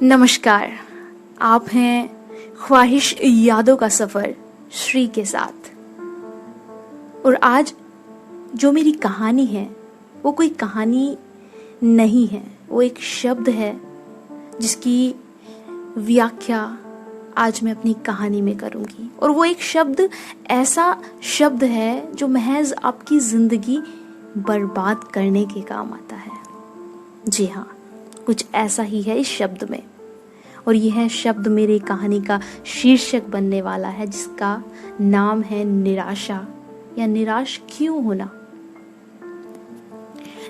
नमस्कार। आप हैं ख्वाहिश यादों का सफर श्री के साथ। और आज जो मेरी कहानी है वो कोई कहानी नहीं है, वो एक शब्द है जिसकी व्याख्या आज मैं अपनी कहानी में करूंगी। और वो एक शब्द ऐसा शब्द है जो महज आपकी जिंदगी बर्बाद करने के काम आता है। जी हाँ, कुछ ऐसा ही है इस शब्द में। और यह शब्द मेरी कहानी का शीर्षक बनने वाला है, जिसका नाम है निराशा या निराश क्यों होना।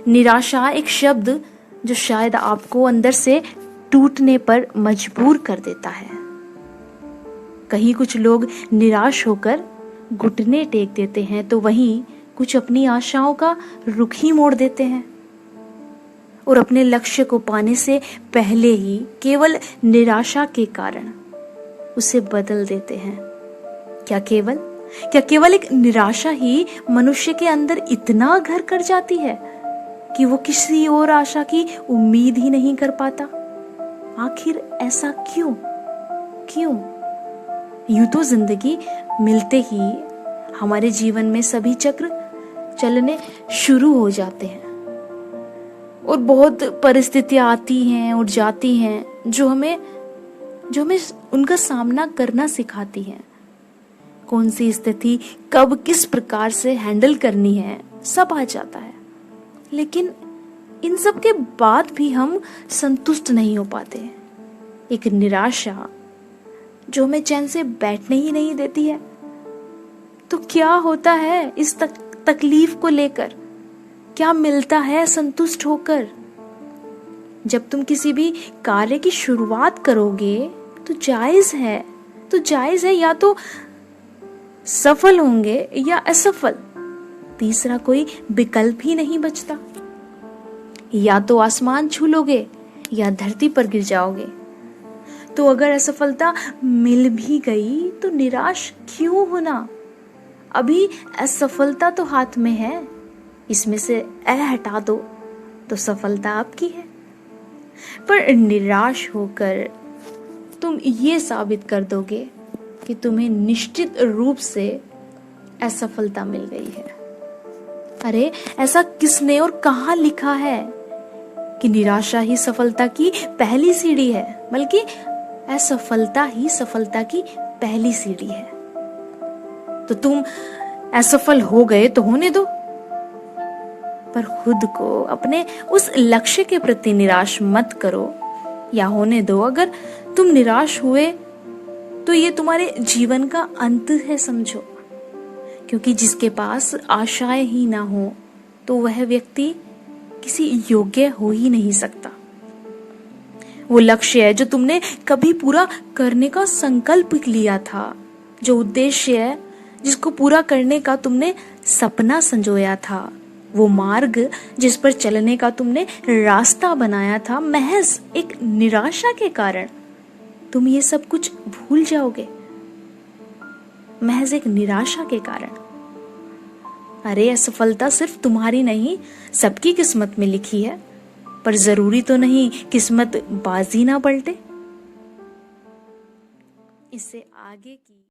निराशा एक शब्द जो शायद आपको अंदर से टूटने पर मजबूर कर देता है। कहीं कुछ लोग निराश होकर घुटने टेक देते हैं, तो वहीं कुछ अपनी आशाओं का रुख ही मोड़ देते हैं और अपने लक्ष्य को पाने से पहले ही केवल निराशा के कारण उसे बदल देते हैं। क्या केवल एक निराशा ही मनुष्य के अंदर इतना घर कर जाती है कि वो किसी और आशा की उम्मीद ही नहीं कर पाता? आखिर ऐसा क्यों? यूं तो जिंदगी मिलते ही हमारे जीवन में सभी चक्र चलने शुरू हो जाते हैं और बहुत परिस्थितियां आती हैं और जाती हैं जो हमें उनका सामना करना सिखाती हैं। कौन सी स्थिति कब किस प्रकार से हैंडल करनी है सब आ जाता है, लेकिन इन सब के बाद भी हम संतुष्ट नहीं हो पाते। एक निराशा जो हमें चैन से बैठने ही नहीं देती है। तो क्या होता है इस तकलीफ को लेकर? क्या मिलता है संतुष्ट होकर? जब तुम किसी भी कार्य की शुरुआत करोगे तो जायज है या तो सफल होंगे या असफल, तीसरा कोई विकल्प ही नहीं बचता। या तो आसमान छू लोगे या धरती पर गिर जाओगे। तो अगर असफलता मिल भी गई तो निराश क्यों होना? अभी असफलता तो हाथ में है, इसमें से हटा दो तो सफलता आपकी है। पर निराश होकर तुम ये साबित कर दोगे कि तुम्हें निश्चित रूप से असफलता मिल गई है। अरे ऐसा किसने और कहाँ लिखा है कि निराशा ही सफलता की पहली सीढ़ी है? बल्कि असफलता ही सफलता की पहली सीढ़ी है। तो तुम असफल हो गए तो होने दो, पर खुद को अपने उस लक्ष्य के प्रति निराश मत करो या होने दो। अगर तुम निराश हुए तो ये तुम्हारे जीवन का अंत है समझो, क्योंकि जिसके पास आशाएं ही ना हो तो वह व्यक्ति किसी योग्य हो ही नहीं सकता। वो लक्ष्य है जो तुमने कभी पूरा करने का संकल्प लिया था, जो उद्देश्य है जिसको पूरा करने का तुमने सपना संजोया था, वो मार्ग जिस पर चलने का तुमने रास्ता बनाया था, महज एक निराशा के कारण तुम ये सब कुछ भूल जाओगे। महज एक निराशा के कारण। अरे असफलता सिर्फ तुम्हारी नहीं, सबकी किस्मत में लिखी है, पर जरूरी तो नहीं किस्मत बाजी ना पलटे। इससे आगे की